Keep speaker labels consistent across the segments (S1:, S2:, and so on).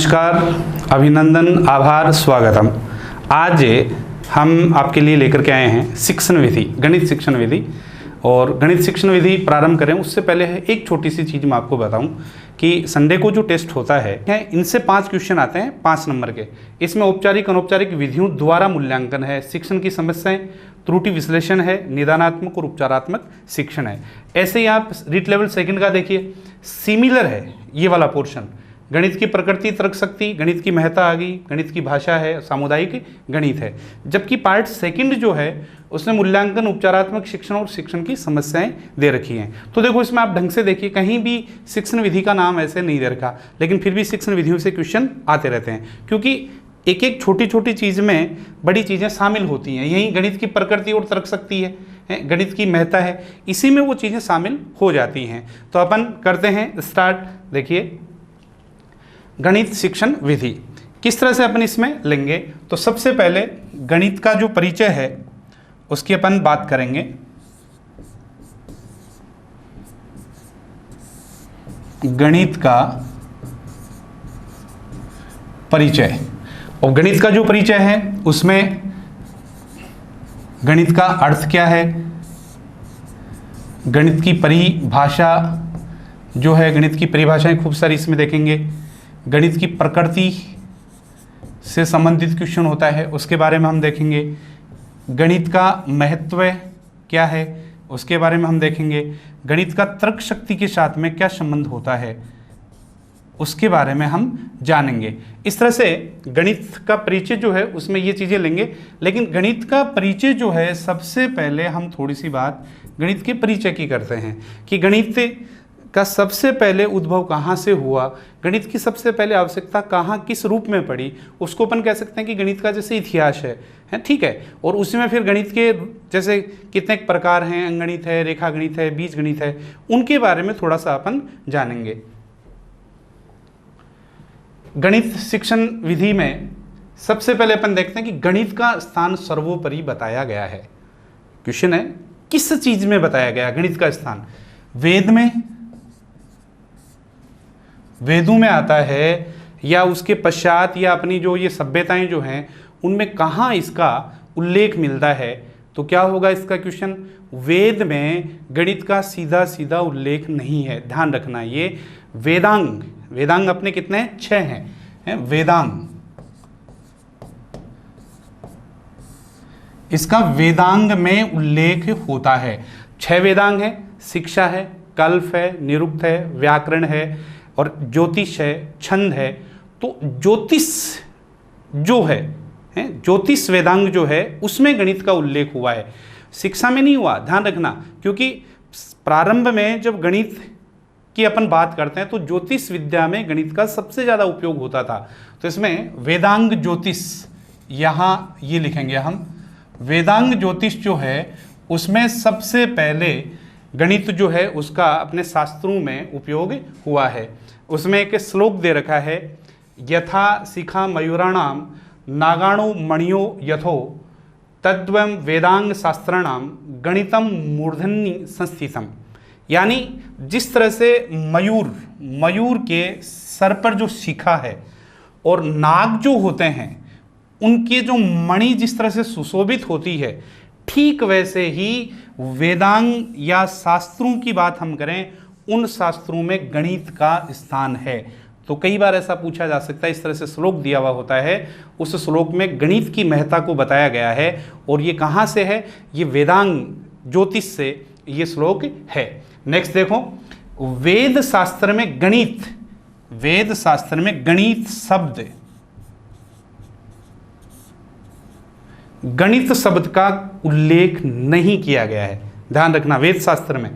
S1: नमस्कार, अभिनंदन, आभार, स्वागतम। आज हम आपके लिए लेकर के आए हैं शिक्षण विधि, गणित शिक्षण विधि। और गणित शिक्षण विधि प्रारंभ करें उससे पहले एक छोटी सी चीज़ मैं आपको बताऊं कि संडे को जो टेस्ट होता है इनसे 5 क्वेश्चन आते हैं 5 नंबर के। इसमें औपचारिक अनौपचारिक विधियों द्वारा मूल्यांकन है, शिक्षण की समस्याएं, त्रुटि विश्लेषण है, निदानात्मक और उपचारात्मक शिक्षण है। ऐसे ही आप रीट लेवल सेकंड का देखिए, सिमिलर है ये वाला पोर्शन। गणित की प्रकृति, तर्क शक्ति, गणित की महत्ता आ गई, गणित की भाषा है, सामुदायिक गणित है। जबकि पार्ट सेकंड जो है उसमें मूल्यांकन, उपचारात्मक शिक्षण और शिक्षण की समस्याएं दे रखी हैं। तो देखो इसमें आप ढंग से देखिए, कहीं भी शिक्षण विधि का नाम ऐसे नहीं दे रखा, लेकिन फिर भी शिक्षण विधियों से क्वेश्चन आते रहते हैं, क्योंकि एक एक छोटी छोटी चीज़ में बड़ी चीज़ें शामिल होती हैं। यही गणित की प्रकृति और तर्क शक्ति है, गणित की महत्ता है, इसी में वो चीज़ें शामिल हो जाती हैं। तो अपन करते हैं स्टार्ट। देखिए गणित शिक्षण विधि किस तरह से अपन इसमें लेंगे। तो सबसे पहले गणित का जो परिचय है उसकी अपन बात करेंगे। गणित का परिचय, और गणित का जो परिचय है उसमें गणित का अर्थ क्या है, गणित की परिभाषा जो है, गणित की परिभाषाएं खूब सारी इसमें देखेंगे। गणित की प्रकृति से संबंधित क्वेश्चन होता है, उसके बारे में हम देखेंगे। गणित का महत्व क्या है उसके बारे में हम देखेंगे। गणित का तर्क शक्ति के साथ में क्या संबंध होता है उसके बारे में हम जानेंगे। इस तरह से गणित का परिचय जो है उसमें ये चीज़ें लेंगे। लेकिन गणित का परिचय जो है, सबसे पहले हम थोड़ी सी बात गणित के परिचय की करते हैं कि गणित का सबसे पहले उद्भव कहाँ से हुआ, गणित की सबसे पहले आवश्यकता कहाँ किस रूप में पड़ी। उसको अपन कह सकते हैं कि गणित का जैसे इतिहास है ठीक है। और उसी में फिर गणित के जैसे कितने प्रकार हैं, अंकगणित है, रेखा गणित है, बीज गणित है, उनके बारे में थोड़ा सा अपन जानेंगे। गणित शिक्षण विधि में सबसे पहले अपन देखते हैं कि गणित का स्थान सर्वोपरि बताया गया है। क्वेश्चन है किस चीज में बताया गया गणित का स्थान। वेद में, वेदों में आता है, या उसके पश्चात, या अपनी जो ये सभ्यताएं जो हैं उनमें कहाँ इसका उल्लेख मिलता है। तो क्या होगा इसका क्वेश्चन, वेद में गणित का सीधा सीधा उल्लेख नहीं है। ध्यान रखना, ये वेदांग, वेदांग अपने कितने 6 हैं वेदांग, इसका वेदांग में उल्लेख होता है। 6 वेदांग है, शिक्षा है, कल्प है, निरुक्त है, व्याकरण है और ज्योतिष है, छंद है। तो ज्योतिष जो है ज्योतिष वेदांग जो है उसमें गणित का उल्लेख हुआ है, शिक्षा में नहीं हुआ। ध्यान रखना, क्योंकि प्रारंभ में जब गणित की अपन बात करते हैं तो ज्योतिष विद्या में गणित का सबसे ज़्यादा उपयोग होता था। तो इसमें वेदांग ज्योतिष, यहाँ ये लिखेंगे हम, वेदांग ज्योतिष जो है उसमें सबसे पहले गणित जो है उसका अपने शास्त्रों में उपयोग हुआ है। उसमें एक श्लोक दे रखा है, यथा शिखा मयूराणाम नागाणो मणियो यथो तद्वं वेदांग शास्त्राणाम गणितम मूर्धन्य संस्थितम। यानी जिस तरह से मयूर के सर पर जो शिखा है और नाग जो होते हैं उनके जो मणि जिस तरह से सुशोभित होती है, ठीक वैसे ही वेदांग या शास्त्रों की बात हम करें, उन शास्त्रों में गणित का स्थान है। तो कई बार ऐसा पूछा जा सकता है, इस तरह से श्लोक दिया हुआ होता है, उस श्लोक में गणित की महत्ता को बताया गया है। और ये कहाँ से है, ये वेदांग ज्योतिष से ये श्लोक है। नेक्स्ट देखो, वेद शास्त्र में गणित, वेद शास्त्र में गणित शब्द, गणित शब्द का उल्लेख नहीं किया गया है। ध्यान रखना, वेद शास्त्र में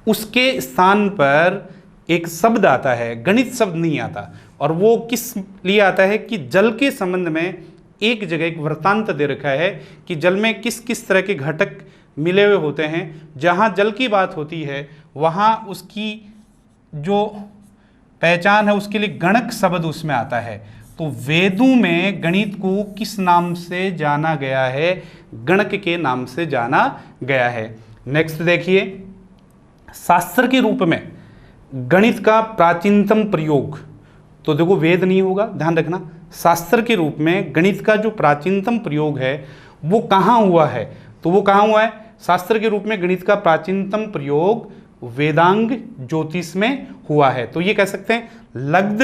S1: उसके स्थान पर एक शब्द आता है, गणित शब्द नहीं आता। और वो किस लिए आता है कि जल के संबंध में एक जगह एक वृत्तांत दे रखा है कि जल में किस किस तरह के घटक मिले हुए होते हैं। जहाँ जल की बात होती है वहाँ उसकी जो पहचान है उसके लिए गणक शब्द उसमें आता है। तो वेदों में गणित को किस नाम से जाना गया है, गणक के नाम से जाना गया है। नेक्स्ट देखिए, शास्त्र के रूप में गणित का प्राचीनतम प्रयोग तो देखो वेद नहीं होगा, ध्यान रखना। शास्त्र के रूप में गणित का जो प्राचीनतम प्रयोग है वो कहाँ हुआ है, तो वो कहाँ हुआ है, शास्त्र के रूप में गणित का प्राचीनतम प्रयोग वेदांग ज्योतिष में हुआ है। तो ये कह सकते हैं लग्ध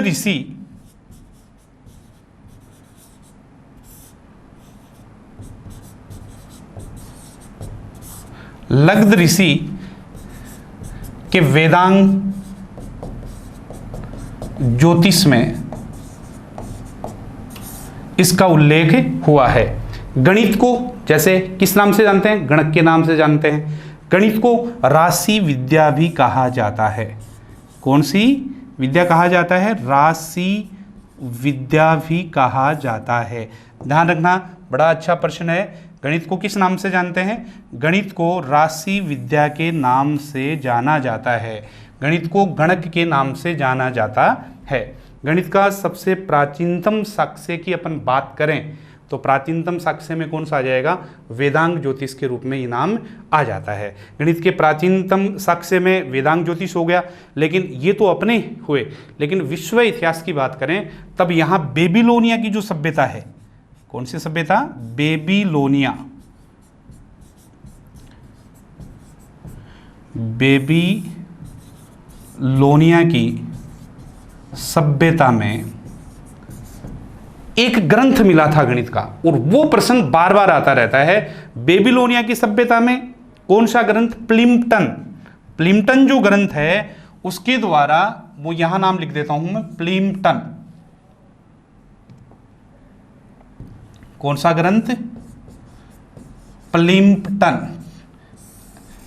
S1: ऋषि के वेदांग ज्योतिष में इसका उल्लेख हुआ है। गणित को जैसे किस नाम से जानते हैं, गणक के नाम से जानते हैं। गणित को राशि विद्या भी कहा जाता है। कौन सी विद्या कहा जाता है, राशि विद्या भी कहा जाता है। ध्यान रखना, बड़ा अच्छा प्रश्न है। गणित को किस नाम से जानते हैं, गणित को राशि विद्या के नाम से जाना जाता है। गणित को गणक के नाम से जाना जाता है। गणित का सबसे प्राचीनतम साक्ष्य की अपन बात करें तो प्राचीनतम साक्ष्य में कौन सा आ जाएगा, वेदांग ज्योतिष के रूप में ये नाम आ जाता है। गणित के प्राचीनतम साक्ष्य में वेदांग ज्योतिष हो गया, लेकिन ये तो अपने हुए, लेकिन विश्व इतिहास की बात करें तब यहाँ बेबीलोनिया की जो सभ्यता है, कौन सी सभ्यता, बेबीलोनिया, बेबीलोनिया की सभ्यता में एक ग्रंथ मिला था गणित का, और वो प्रश्न बार बार आता रहता है। बेबीलोनिया की सभ्यता में कौन सा ग्रंथ, प्लिम्पटन। प्लिम्पटन जो ग्रंथ है उसके द्वारा, वो यहां नाम लिख देता हूं मैं, प्लिम्पटन। कौन सा ग्रंथ, प्लिम्पटन।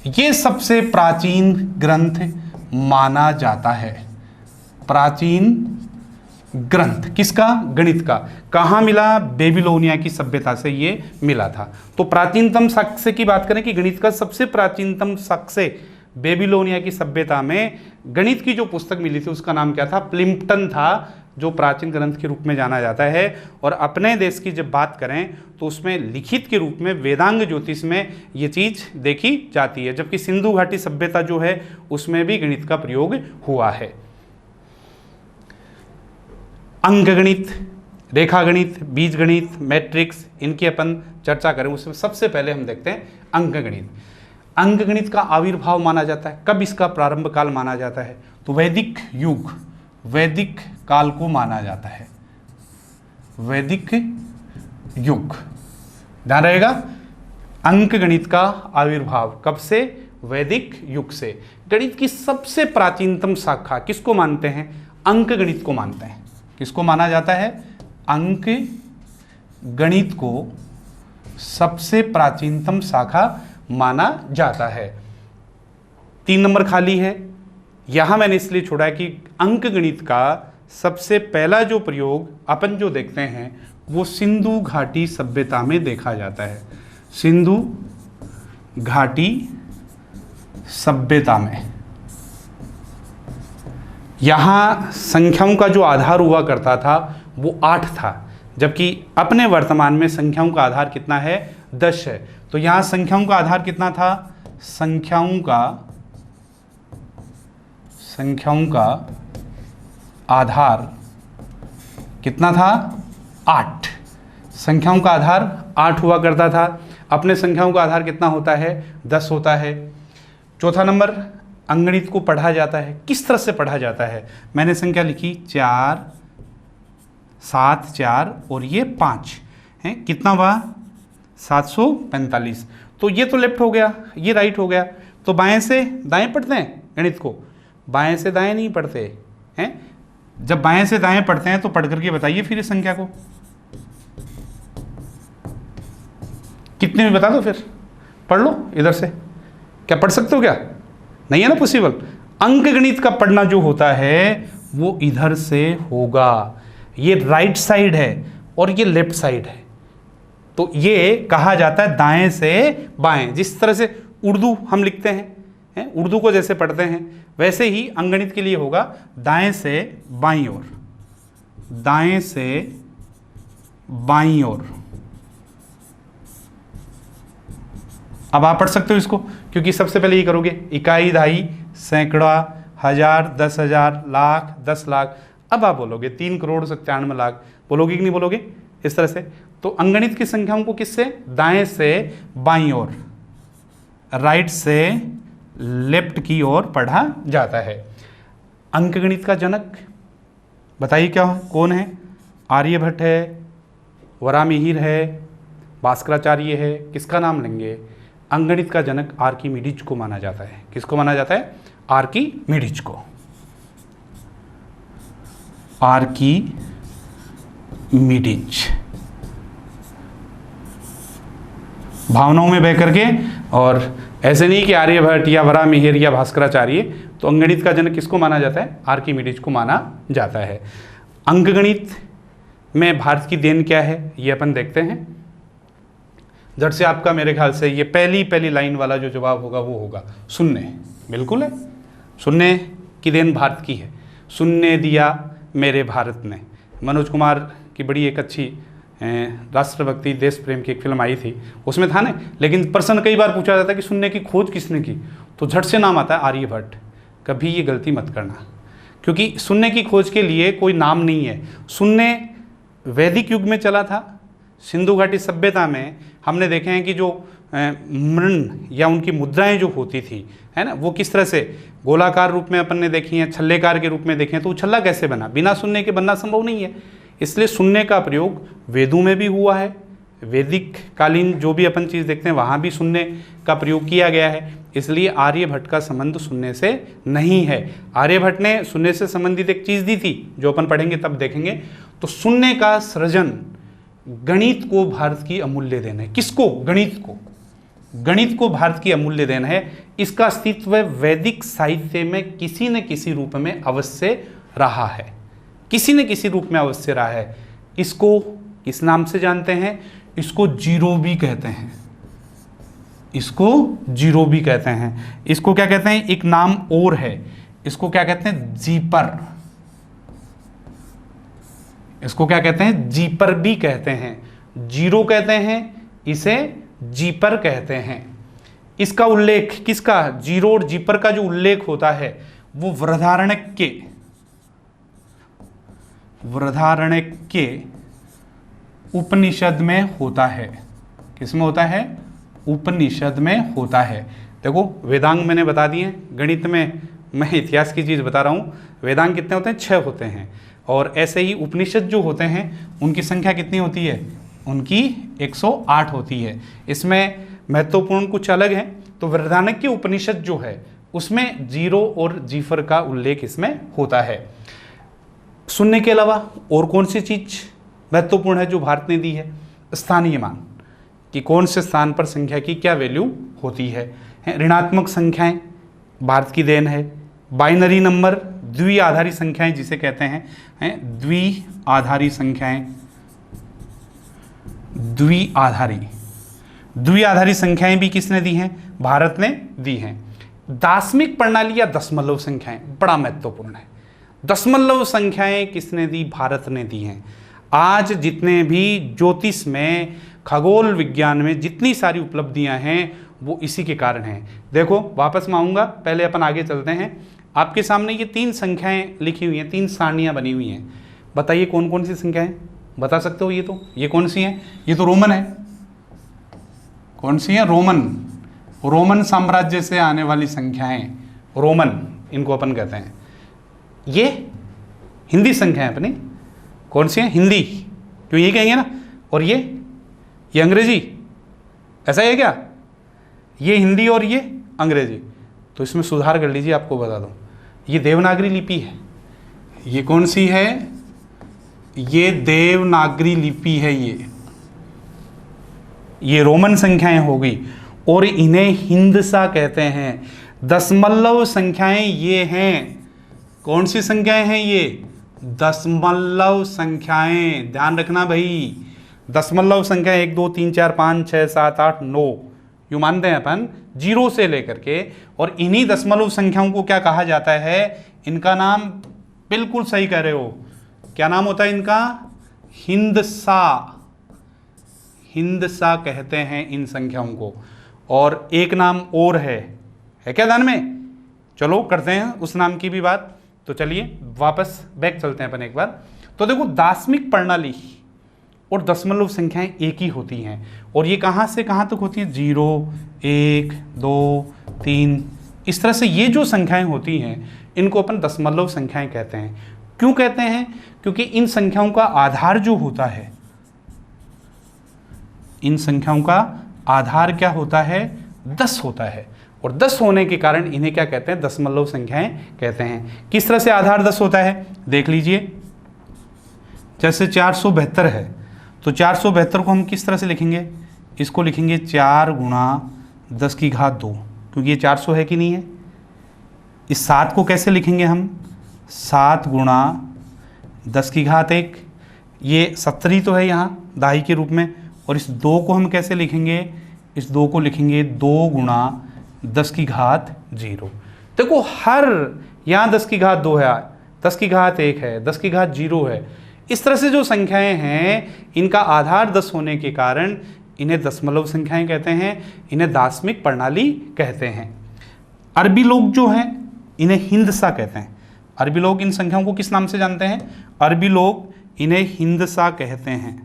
S1: ये सबसे प्राचीन ग्रंथ माना जाता है। प्राचीन ग्रंथ किसका, गणित का। कहाँ मिला, बेबीलोनिया की सभ्यता से ये मिला था। तो प्राचीनतम साक्ष्य की बात करें कि गणित का सबसे प्राचीनतम साक्ष्य बेबीलोनिया की सभ्यता में गणित की जो पुस्तक मिली थी उसका नाम क्या था, प्लिम्पटन था, जो प्राचीन ग्रंथ के रूप में जाना जाता है। और अपने देश की जब बात करें तो उसमें लिखित के रूप में वेदांग ज्योतिष में ये चीज़ देखी जाती है, जबकि सिंधु घाटी सभ्यता जो है उसमें भी गणित का प्रयोग हुआ है। अंकगणित, रेखागणित, बीजगणित, मैट्रिक्स, इनकी अपन चर्चा करें उसमें सबसे पहले हम देखते हैं अंकगणित। अंकगणित का आविर्भाव माना जाता है, कब इसका प्रारंभ काल माना जाता है, तो वैदिक युग, वैदिक काल को माना जाता है। वैदिक युग, ध्यान रहेगा। अंकगणित का आविर्भाव कब से, वैदिक युग से। गणित की सबसे प्राचीनतम शाखा किसको मानते हैं, अंकगणित को मानते हैं। किसको माना जाता है, अंक गणित को सबसे प्राचीनतम शाखा माना जाता है। 3 नंबर खाली है, यहां मैंने इसलिए छोड़ा है कि अंक गणित का सबसे पहला जो प्रयोग अपन जो देखते हैं वो सिंधु घाटी सभ्यता में देखा जाता है। सिंधु घाटी सभ्यता में यहाँ संख्याओं का जो आधार हुआ करता था वो 8 था, जबकि अपने वर्तमान में संख्याओं का आधार कितना है, 10 है। तो यहाँ संख्याओं का आधार कितना था, संख्याओं का आधार कितना था, 8। संख्याओं का आधार 8 हुआ करता था। अपने संख्याओं का आधार कितना होता है, 10 होता है। चौथा नंबर, अंकगणित को पढ़ा जाता है। किस तरह से पढ़ा जाता है, मैंने संख्या लिखी 4, 7, 4 और ये 5 है, कितना हुआ 745। तो ये तो लेफ्ट हो गया, ये राइट हो गया। तो बाएं से दाएं पढ़ते हैं गणित को, बाएं से दाएं नहीं पढ़ते हैं। जब बाएं से दाएं पढ़ते हैं तो पढ़ करके बताइए फिर इस संख्या को कितने में बता दो, फिर पढ़ लो इधर से। क्या पढ़ सकते हो, क्या नहीं है ना पॉसिबल। अंकगणित का पढ़ना जो होता है वो इधर से होगा। ये राइट साइड है और ये लेफ्ट साइड है, तो ये कहा जाता है दाएं से बाएं। जिस तरह से उर्दू हम लिखते हैं, उर्दू को जैसे पढ़ते हैं वैसे ही अंकगणित के लिए होगा दाएं से बाईं ओर, दाएं से बाईं ओर। अब आप पढ़ सकते हो इसको, क्योंकि सबसे पहले ये करोगे इकाई, दहाई, सैकड़ा, हजार, 10,000, लाख, 10 लाख। अब आप बोलोगे 3,97,00,000 बोलोगे कि नहीं बोलोगे इस तरह से। तो अंगणित की संख्याओं को किससे, दाएं से बाईं ओर, राइट से लेफ्ट की ओर पढ़ा जाता है। अंकगणित का जनक बताइए क्या कौन है, आर्यभट्ट है, वरामिहिर है, भास्कराचार्य है, किसका नाम लेंगे। अंकगणित का जनक आर्किमिडीज को माना जाता है। किसको माना जाता है, आर्किमिडीज को। आर्किमिडीज भावनाओं में बह करके, और ऐसे नहीं कि आर्यभट्ट या वरामिहिर या भास्कराचार्य। तो अंकगणित का जनक किसको माना जाता है, आर्किमिडीज को माना जाता है। अंकगणित में भारत की देन क्या है ये अपन देखते हैं। झट से आपका मेरे ख्याल से ये पहली लाइन वाला जो जवाब होगा वो होगा शून्य। बिल्कुल है, शून्य की देन भारत की है। शून्य दिया मेरे भारत ने, मनोज कुमार की बड़ी एक अच्छी राष्ट्रभक्ति देश प्रेम की एक फिल्म आई थी, उसमें था ना। लेकिन प्रश्न कई बार पूछा जाता है कि शून्य की खोज किसने की, तो झट से नाम आता है आर्यभट्ट। कभी ये गलती मत करना, क्योंकि शून्य की खोज के लिए कोई नाम नहीं है। शून्य वैदिक युग में चला था। सिंधु घाटी सभ्यता में हमने देखे हैं कि जो मृण या उनकी मुद्राएं जो होती थी, है ना, वो किस तरह से गोलाकार रूप में अपन ने देखी हैं, छल्लेकार के रूप में देखे हैं। तो छल्ला कैसे बना, बिना शून्य के बनना संभव नहीं है। इसलिए शून्य का प्रयोग वेदों में भी हुआ है। वैदिक कालीन जो भी अपन चीज़ देखते हैं वहाँ भी शून्य का प्रयोग किया गया है। इसलिए आर्यभट्ट का संबंध शून्य से नहीं है। आर्यभट्ट ने शून्य से संबंधित एक चीज़ दी थी जो अपन पढ़ेंगे तब देखेंगे। तो शून्य का सृजन गणित को भारत की अमूल्य देन है। किसको, गणित को। गणित को भारत की अमूल्य देन है। इसका अस्तित्व वैदिक साहित्य में किसी न किसी रूप में अवश्य रहा है, किसी न किसी रूप में अवश्य रहा है। इसको किस नाम से जानते हैं, इसको जीरो भी कहते हैं। इसको जीरो भी कहते हैं। इसको क्या कहते हैं, एक नाम और है, इसको क्या कहते हैं, जीपर। इसको क्या कहते हैं, जीपर भी कहते हैं। जीरो कहते हैं, इसे जीपर कहते हैं। इसका उल्लेख किसका, जीरो और जीपर का जो उल्लेख होता है वो वृहदारण्यक उपनिषद में होता है। किसमें होता है, उपनिषद में होता है। देखो वेदांग मैंने बता दिए, गणित में मैं इतिहास की चीज़ बता रहा हूँ। वेदांग कितने होते हैं, 6 होते हैं। और ऐसे ही उपनिषद जो होते हैं उनकी संख्या कितनी होती है, उनकी 108 होती है। इसमें महत्वपूर्ण कुछ अलग है। तो वृहदारण्यक उपनिषद जो है उसमें जीरो और जीफर का उल्लेख इसमें होता है। शून्य के अलावा और कौन सी चीज महत्वपूर्ण है जो भारत ने दी है, स्थानीय मान, कि कौन से स्थान पर संख्या की क्या वैल्यू होती है। ऋणात्मक संख्याएं भारत की देन है। बाइनरी नंबर, द्विआधारी संख्याएं जिसे कहते हैं, द्विआधारी संख्याएं, द्विआधारी संख्याएं भी किसने दी हैं, भारत ने दी हैं। दाशमिक प्रणाली या दशमलव संख्याएं बड़ा महत्वपूर्ण है। दशमलव संख्याएं किसने दी, भारत ने दी हैं। आज जितने भी ज्योतिष में, खगोल विज्ञान में जितनी सारी उपलब्धियां हैं वो इसी के कारण हैं। देखो वापस मैं आऊँगा, पहले अपन आगे चलते हैं। आपके सामने ये 3 संख्याएं लिखी हुई हैं, 3 सारणियाँ बनी हुई हैं। बताइए कौन कौन सी संख्याएं बता सकते हो। ये कौन सी हैं, ये तो रोमन है। कौन सी है, रोमन साम्राज्य से आने वाली संख्याएं, रोमन इनको अपन कहते हैं। ये हिंदी संख्या है अपनी, कौन सी है, हिंदी, क्यों ये कहेंगे ना। और ये अंग्रेजी, ऐसा है क्या, ये हिंदी और ये अंग्रेजी। तो इसमें सुधार कर लीजिए, आपको बता दूं ये देवनागरी लिपि है। ये कौन सी है, ये देवनागरी लिपि है। ये रोमन संख्याएं हो गई और इन्हें हिंदसा कहते हैं। दशमलव संख्याएं ये हैं, कौन सी संख्याएं हैं ये, दशमलव संख्याएं। ध्यान रखना भाई, दशमलव संख्या 1 2 3 4 5 6 7 8 9 यूं मानते हैं अपन, जीरो से लेकर के। और इन्हीं दशमलव संख्याओं को क्या कहा जाता है, इनका नाम, बिल्कुल सही कह रहे हो, क्या नाम होता है इनका, हिंदसा कहते हैं इन संख्याओं को। और एक नाम और है क्या ध्यान में, चलो करते हैं उस नाम की भी बात। तो चलिए वापस बैक चलते हैं अपन एक बार। तो देखो दाशमिक प्रणाली और दशमलव संख्याएं एक ही होती हैं, और ये कहाँ से कहाँ तक होती हैं, 0, 1, 2, 3, इस तरह से ये जो संख्याएं होती हैं इनको अपन दशमलव संख्याएं कहते हैं। क्यों कहते हैं? क्योंकि इन संख्याओं का आधार जो होता है, इन संख्याओं का आधार क्या होता है, 10 होता है, और 10 होने के कारण इन्हें क्या कहते हैं, दशमलव संख्याएं कहते हैं। किस तरह से आधार 10 होता है देख लीजिए। जैसे 472 है, तो 472 को हम किस तरह से लिखेंगे, इसको लिखेंगे 4 गुणा 10 की घात 2, क्योंकि ये 400 है कि नहीं है। इस 7 को कैसे लिखेंगे हम, 7 गुणा 10 की घात 1, ये 70 तो है यहाँ दाही के रूप में। और इस 2 को हम कैसे लिखेंगे, इस 2 को लिखेंगे 2 गुणा 10 की घात 0। देखो हर यहाँ 10 की घात 2 है, 10 की घात 1 है, 10 की घात 0 है। इस तरह से जो संख्याएं हैं इनका आधार 10 होने के कारण इन्हें दशमलव संख्याएं कहते हैं, इन्हें दाशमिक प्रणाली कहते हैं। अरबी लोग जो हैं इन्हें हिंदसा कहते हैं। अरबी लोग इन संख्याओं को किस नाम से जानते हैं, अरबी लोग इन्हें हिंदसा कहते हैं।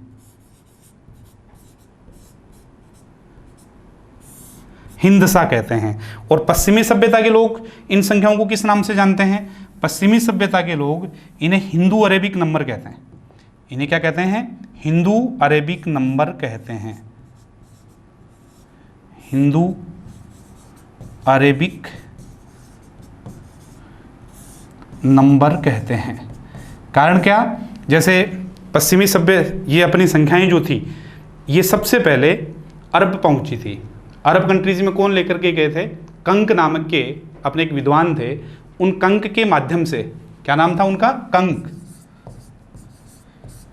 S1: हिंदसा कहते हैं। और पश्चिमी सभ्यता के लोग इन संख्याओं को किस नाम से जानते हैं, पश्चिमी सभ्यता के लोग इन्हें हिंदू अरेबिक नंबर कहते हैं। इन्हें क्या कहते हैं, हिंदू अरेबिक नंबर कहते हैं, हिंदू अरेबिक नंबर कहते हैं। कारण क्या, जैसे पश्चिमी सभ्य ये अपनी संख्याएं जो थी ये सबसे पहले अरब पहुंची थी। अरब कंट्रीज में कौन लेकर के गए थे, कंक नामक के अपने एक विद्वान थे, उन कंक के माध्यम से, क्या नाम था उनका, कंक,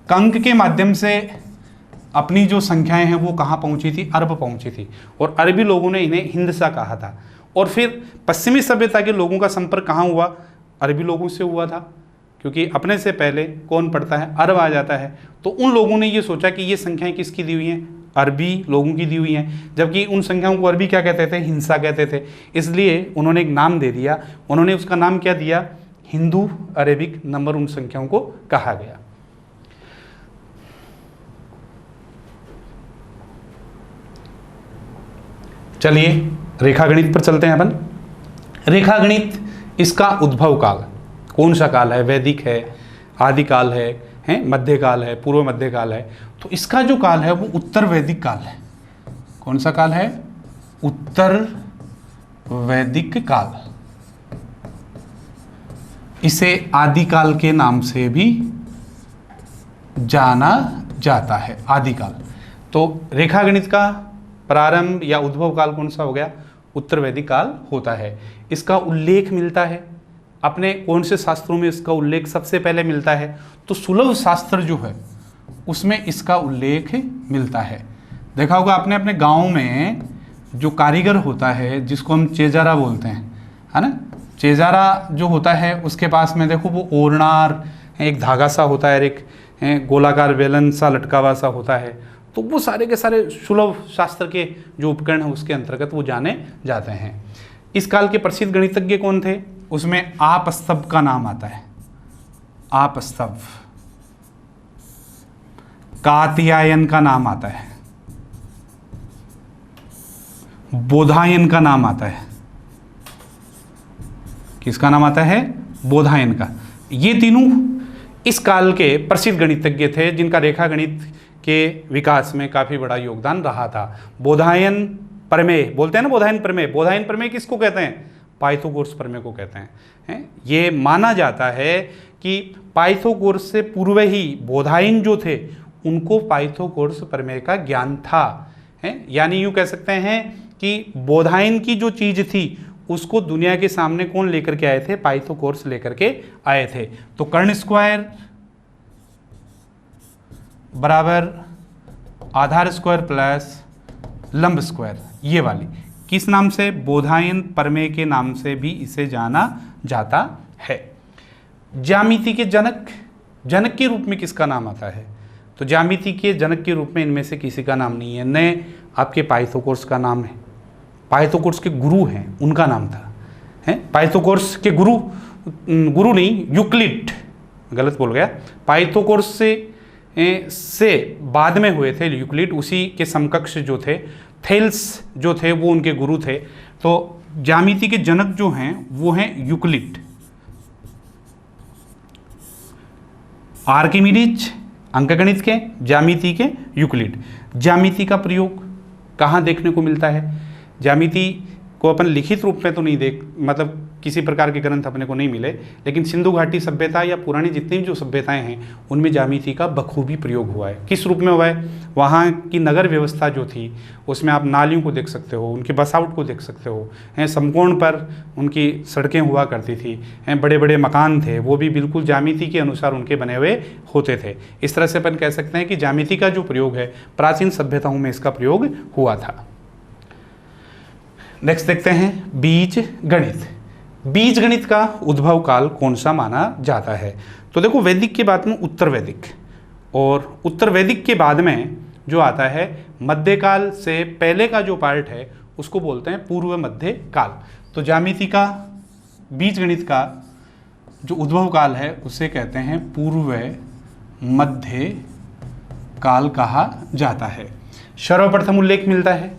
S1: कंक के माध्यम से अपनी जो संख्याएं हैं वो कहाँ पहुंची थी, अरब पहुंची थी। और अरबी लोगों ने इन्हें हिंदसा कहा था। और फिर पश्चिमी सभ्यता के लोगों का संपर्क कहाँ हुआ, अरबी लोगों से हुआ था, क्योंकि अपने से पहले कौन पढ़ता है, अरब आ जाता है। तो उन लोगों ने ये सोचा कि ये संख्याएं किसकी दी हुई हैं, अरबी लोगों की दी हुई हैं, जबकि उन संख्याओं को अरबी क्या कहते थे, हिंसा कहते थे। इसलिए उन्होंने एक नाम दे दिया, उन्होंने उसका नाम क्या दिया, हिंदू अरेबिक नंबर उन संख्याओं को कहा गया। चलिए रेखागणित पर चलते हैं अपन। रेखागणित, इसका उद्भव काल कौन सा काल है, वैदिक है, आदिकाल है, मध्यकाल है, पूर्व मध्यकाल है। तो इसका जो काल है वो उत्तर वैदिक काल है। कौन सा काल है, उत्तर वैदिक काल। इसे आदिकाल के नाम से भी जाना जाता है, आदिकाल। तो रेखागणित का प्रारंभ या उद्भव काल कौन सा हो गया, उत्तर वैदिक काल होता है। इसका उल्लेख मिलता है अपने कौन से शास्त्रों में, इसका उल्लेख सबसे पहले मिलता है तो सुलभ शास्त्र जो है उसमें इसका उल्लेख मिलता है। देखा होगा आपने अपने गांव में जो कारीगर होता है जिसको हम चेजारा बोलते हैं, है ना, चेजारा जो होता है उसके पास में देखो वो ओरनार, एक धागा सा होता है, एक गोलाकार बेलन सा लटका हुआ सा होता है। तो वो सारे के सारे सुलभ शास्त्र के जो उपकरण हैं उसके अंतर्गत वो जाने जाते हैं। इस काल के प्रसिद्ध गणितज्ञ कौन थे, उसमें आपस्तव का नाम आता है, आपस्तव। कात्यायन का नाम आता है, बोधायन का नाम आता है। किसका नाम आता है, बोधायन का। ये तीनों इस काल के प्रसिद्ध गणितज्ञ थे जिनका रेखा गणित के विकास में काफी बड़ा योगदान रहा था। बोधायन प्रमेय बोलते हैं ना, बोधायन प्रमेय। बोधायन प्रमेय किसको कहते हैं, पाइथागोरस प्रमेय को कहते हैं। ये माना जाता है कि पाइथागोरस से पूर्व ही बोधायन जो थे उनको पाइथागोरस प्रमेय का ज्ञान था। यानी यूँ कह सकते हैं कि बोधायन की जो चीज़ थी उसको दुनिया के सामने कौन लेकर के आए थे, पाइथागोरस लेकर के आए थे। तो कर्ण स्क्वायर बराबर आधार स्क्वायर प्लस लंब स्क्वायर, ये वाली किस नाम से, बोधायन प्रमेय के नाम से भी इसे जाना जाता है। ज्यामिति के जनक, जनक के रूप में किसका नाम आता है, तो ज्यामिति के जनक के रूप में इनमें से किसी का नाम नहीं है। न आपके पाइथागोरस का नाम है, पाइथागोरस के गुरु हैं उनका नाम था, है पाइथागोरस के गुरु, गुरु नहीं, यूक्लिड, गलत बोल गया, पाइथागोरस से बाद में हुए थे यूक्लिड, उसी के समकक्ष जो थे थेल्स जो थे वो उनके गुरु थे। तो ज्यामिति के जनक जो हैं वो हैं यूक्लिड। आर्किमिडीज अंकगणित के, ज्यामिति के यूक्लिड। ज्यामिति का प्रयोग कहाँ देखने को मिलता है? ज्यामिति को अपन लिखित रूप में तो नहीं मतलब किसी प्रकार के ग्रंथ अपने को नहीं मिले, लेकिन सिंधु घाटी सभ्यता या पुरानी जितनी भी जो सभ्यताएं हैं उनमें ज्यामिति का बखूबी प्रयोग हुआ है। किस रूप में हुआ है? वहाँ की नगर व्यवस्था जो थी उसमें आप नालियों को देख सकते हो, उनके बसाउट को देख सकते हो, हैं समकोण पर उनकी सड़कें हुआ करती थी, हैं बड़े बड़े मकान थे, वो भी बिल्कुल ज्यामिति के अनुसार उनके बने हुए होते थे। इस तरह से अपन कह सकते हैं कि ज्यामिति का जो प्रयोग है प्राचीन सभ्यताओं में इसका प्रयोग हुआ था। नेक्स्ट देखते हैं बीज गणित। बीज गणित का उद्भव काल कौन सा माना जाता है? तो देखो, वैदिक के बाद में उत्तर वैदिक, और उत्तर वैदिक के बाद में जो आता है मध्यकाल से पहले का जो पार्ट है उसको बोलते हैं पूर्व मध्य काल। तो ज्यामिति का, बीज गणित का जो उद्भव काल है उसे कहते हैं पूर्व मध्य काल कहा जाता है। सर्वप्रथम उल्लेख मिलता है,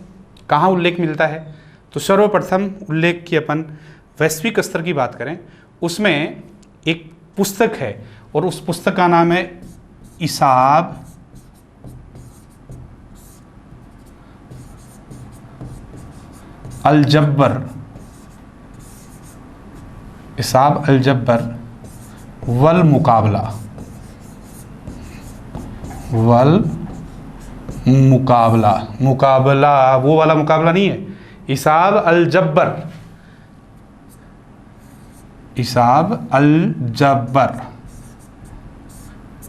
S1: कहाँ उल्लेख मिलता है? तो सर्वप्रथम उल्लेख की अपन वैश्विक स्तर की बात करें उसमें एक पुस्तक है और उस पुस्तक का नाम है हिसाब अलजब्बर। हिसाब अलजब्बर वल मुकाबला, वल मुकाबला, मुकाबला वो वाला मुकाबला नहीं है, हिसाब अलजब्बर, हिसाब अलजब्बर,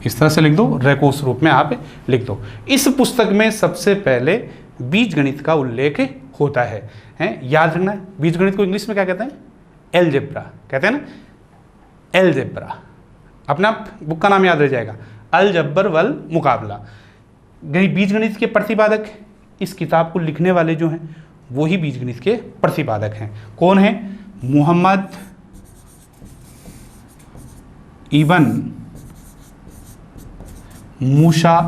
S1: इस तरह से लिख दो, रेकोस रूप में आप लिख दो। इस पुस्तक में सबसे पहले बीज गणित का उल्लेख होता है, हैं याद रखना है। बीज गणित को इंग्लिश में क्या कहते हैं? एलजेब्रा कहते हैं ना, एलजेब्रा, अपना बुक का नाम याद रह जाएगा, अलजब्बर वल मुकाबला। बीज गणित के प्रतिपादक, इस किताब को लिखने वाले जो हैं वो ही बीज गणित के प्रतिपादक हैं। कौन है? मोहम्मद इब्न मूसा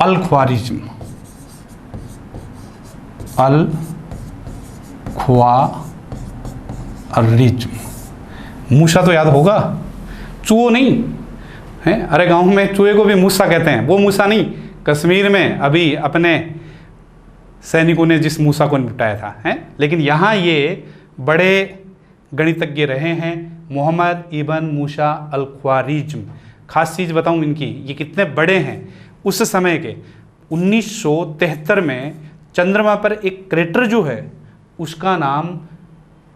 S1: अल ख्वारिज्म, अल ख्वारिज्म। मूसा तो याद होगा, चूहो नहीं है, अरे गांव में चूहे को भी मूसा कहते हैं, वो मूसा नहीं, कश्मीर में अभी अपने सैनिकों ने जिस मूसा को निपटाया था, हैं। लेकिन यहाँ ये बड़े गणितज्ञ रहे हैं, मोहम्मद इब्न मूसा अल ख्वारिज्म। खास चीज़ बताऊँ इनकी, ये कितने बड़े हैं। उस समय के 1973 में चंद्रमा पर एक क्रेटर जो है उसका नाम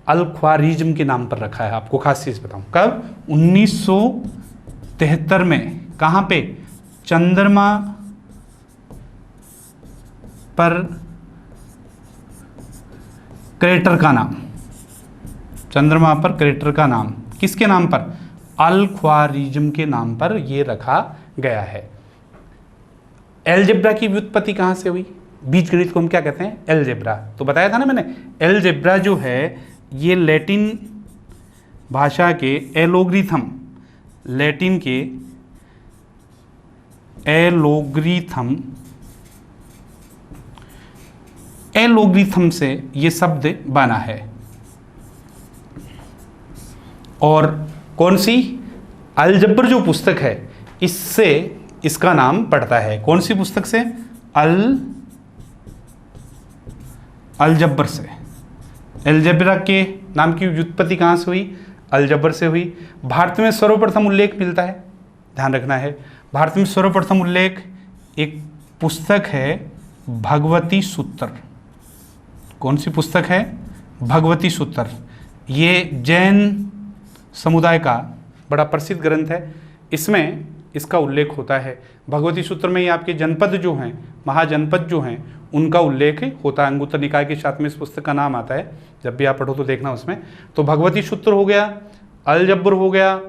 S1: अल ख्वारिज्म के नाम पर रखा है। आपको खास चीज़ बताऊँ, कब? 1973 में। कहाँ पे? चंद्रमा पर क्रेटर का नाम, चंद्रमा पर क्रेटर का नाम किसके नाम पर? अल ख्वारिज्म के नाम पर ये रखा गया है। एलजेब्रा की व्युत्पत्ति कहाँ से हुई? बीज गणित को हम क्या कहते हैं? एलजेब्रा। तो बताया था ना मैंने, एलजेब्रा जो है ये लैटिन भाषा के एलोग्रिथम, लैटिन के एलोग्रिथम से ये शब्द बना है। और कौन सी? अलजब्र जो पुस्तक है इससे इसका नाम पड़ता है। कौन सी पुस्तक से? अलजब्र से। अलजब्रा के नाम की व्युत्पत्ति कहाँ से हुई? अलजब्र से हुई। भारत में सर्वप्रथम उल्लेख मिलता है, ध्यान रखना है, भारत में सर्वप्रथम उल्लेख एक पुस्तक है भगवती सूत्र। कौन सी पुस्तक है? भगवती सूत्र। ये जैन समुदाय का बड़ा प्रसिद्ध ग्रंथ है, इसमें इसका उल्लेख होता है। भगवती सूत्र में ही आपके जनपद जो हैं, महाजनपद जो हैं, उनका उल्लेख होता है। अंगुत्तर निकाय के साथ में इस पुस्तक का नाम आता है, जब भी आप पढ़ो तो देखना उसमें। तो भगवती सूत्र हो गया, अलजब्र हो गया,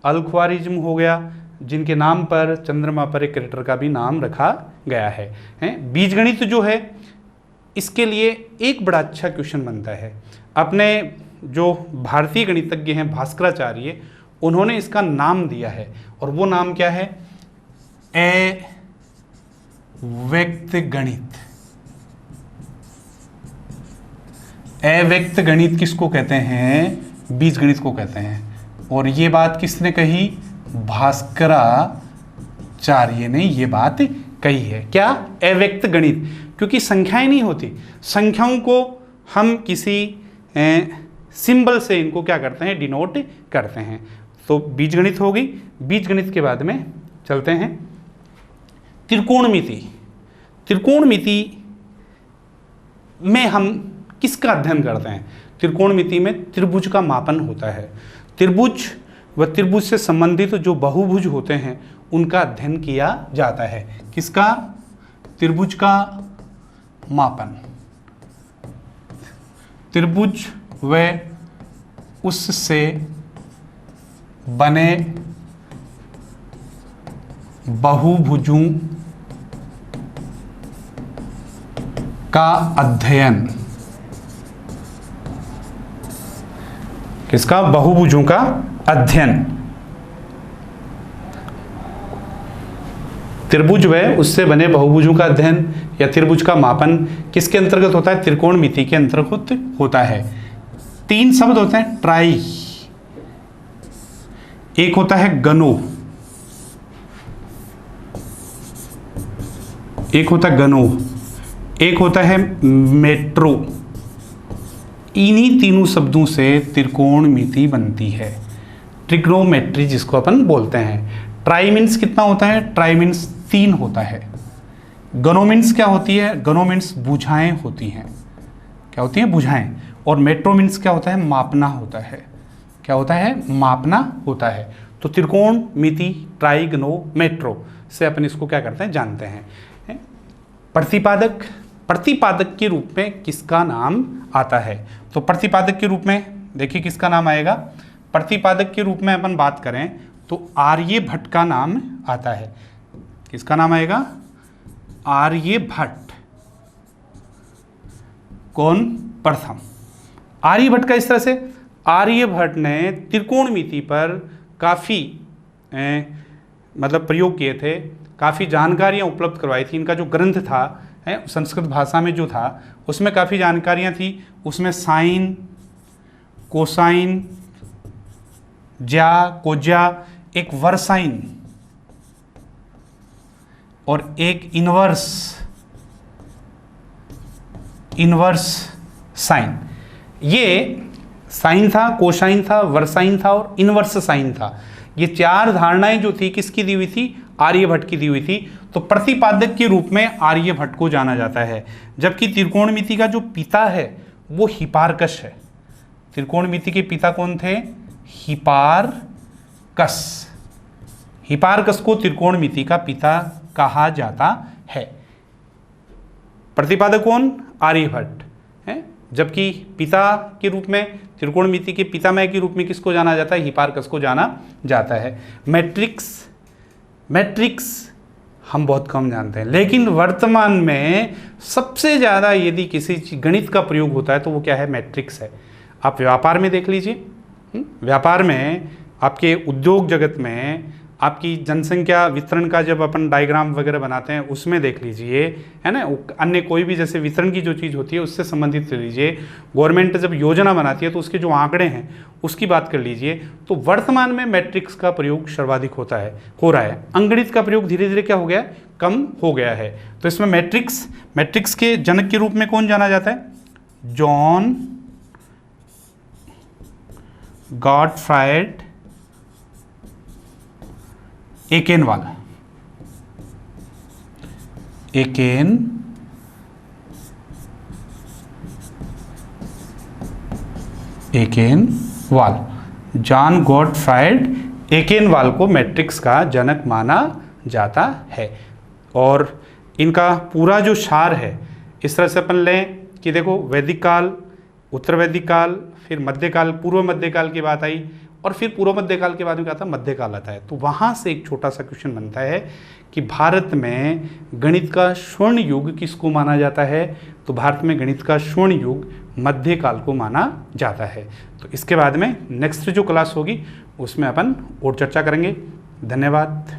S1: अल ख्वारिज्म हो गया, जिनके नाम पर चंद्रमा पर एक क्रेटर का भी नाम रखा गया है। बीजगणित जो है इसके लिए एक बड़ा अच्छा क्वेश्चन बनता है। अपने जो भारतीय गणितज्ञ हैं भास्कराचार्य, उन्होंने इसका नाम दिया है, और वो नाम क्या है? अव्यक्त गणित। अव्यक्त गणित किसको कहते हैं? बीज गणित को कहते हैं। और ये बात किसने कही? भास्कराचार्य ने ये बात कही है। क्या? अव्यक्त गणित, क्योंकि संख्याएं नहीं होती, संख्याओं को हम किसी सिंबल से इनको क्या करते हैं? डिनोट करते हैं। तो बीजगणित हो गई। बीजगणित के बाद में चलते हैं त्रिकोणमिति। त्रिकोणमिति में हम किसका अध्ययन करते हैं? त्रिकोणमिति में त्रिभुज का मापन होता है। त्रिभुज व त्रिभुज से संबंधित जो बहुभुज होते हैं उनका अध्ययन किया जाता है। किसका? त्रिभुज का मापन। त्रिभुज व उससे बने बहुभुजों का अध्ययन। किसका? बहुभुजों का अध्ययन। त्रिभुज व उससे बने बहुभुजों का अध्ययन या त्रिभुज का मापन किसके अंतर्गत होता है? त्रिकोणमिति के अंतर्गत होता है। तीन शब्द होते हैं ट्राई, एक होता है गनो, एक होता है गनो, एक होता है मेट्रो। इन्हीं तीनों शब्दों से त्रिकोणमिति बनती है, ट्रिग्नोमेट्री जिसको अपन बोलते हैं। ट्राई मीन्स कितना होता है? ट्राई मीन्स 3 होता है। गनो मीन्स क्या होती है? गनो मीन्स बुझाएं होती हैं। क्या होती हैं? बुझाएं। और मेट्रो मीन्स क्या होता है? मापना होता है। क्या होता है? मापना होता है। तो त्रिकोणमिति, ट्राई, गनो, मेट्रो से अपन इसको क्या करते हैं? जानते हैं। प्रतिपादक, प्रतिपादक के रूप में किसका नाम आता है? तो प्रतिपादक के रूप में देखिए किसका नाम आएगा? प्रतिपादक के रूप में अपन बात करें तो आर्यभट्ट का नाम आता है। किसका नाम आएगा? आर्यभट्ट। कौन? प्रथम। आर्यभट्ट का इस तरह से, आर्यभट्ट ने त्रिकोणमिति पर काफ़ी मतलब प्रयोग किए थे, काफ़ी जानकारियाँ उपलब्ध करवाई थी। इनका जो ग्रंथ था संस्कृत भाषा में जो था उसमें काफ़ी जानकारियाँ थी। उसमें साइन, कोसाइन, ज्या, कोज्या, एक वर्साइन और एक इनवर्स साइन। ये साइन था, कोसाइन था, वर्साइन था और इनवर्स साइन था। ये 4 धारणाएं जो थी किसकी दी हुई थी? आर्यभट्ट की दी हुई थी। तो प्रतिपादक के रूप में आर्यभट्ट को जाना जाता है। जबकि त्रिकोणमिति का जो पिता है वो हिपार्कस है। त्रिकोणमिति के पिता कौन थे? हिपार्कस। हिपार्कस को त्रिकोणमिति का पिता कहा जाता है। प्रतिपादक कौन? आर्यभट्ट है। जबकि पिता के रूप में, त्रिकोणमिति के पितामह के रूप में किसको जाना जाता है? हिपार्कस को जाना जाता है। मैट्रिक्स हम बहुत कम जानते हैं, लेकिन वर्तमान में सबसे ज़्यादा यदि किसी गणित का प्रयोग होता है तो वो क्या है? मैट्रिक्स है। आप व्यापार में देख लीजिए, व्यापार में, आपके उद्योग जगत में, आपकी जनसंख्या वितरण का जब अपन डायग्राम वगैरह बनाते हैं उसमें देख लीजिए, है ना। अन्य कोई भी जैसे वितरण की जो चीज़ होती है उससे संबंधित ले लीजिए। गवर्नमेंट जब योजना बनाती है तो उसके जो आंकड़े हैं उसकी बात कर लीजिए। तो वर्तमान में मैट्रिक्स का प्रयोग सर्वाधिक हो रहा है। अंकगणित का प्रयोग धीरे धीरे क्या हो गया? कम हो गया है। तो इसमें मैट्रिक्स के जनक के रूप में कौन जाना जाता है? John Gottfried Eckenwal. John Gottfried Eckenwal को मैट्रिक्स का जनक माना जाता है। और इनका पूरा जो सार है इस तरह से अपन लें कि देखो, वैदिक काल, उत्तर वैदिक काल, फिर मध्यकाल, पूर्व मध्यकाल की बात आई, और फिर पूर्व मध्यकाल के बाद में क्या आता है? मध्यकाल आता है। तो वहाँ से एक छोटा सा क्वेश्चन बनता है कि भारत में गणित का स्वर्ण युग किसको माना जाता है? तो भारत में गणित का स्वर्ण युग मध्यकाल को माना जाता है। तो इसके बाद में नेक्स्ट जो क्लास होगी उसमें अपन और चर्चा करेंगे। धन्यवाद।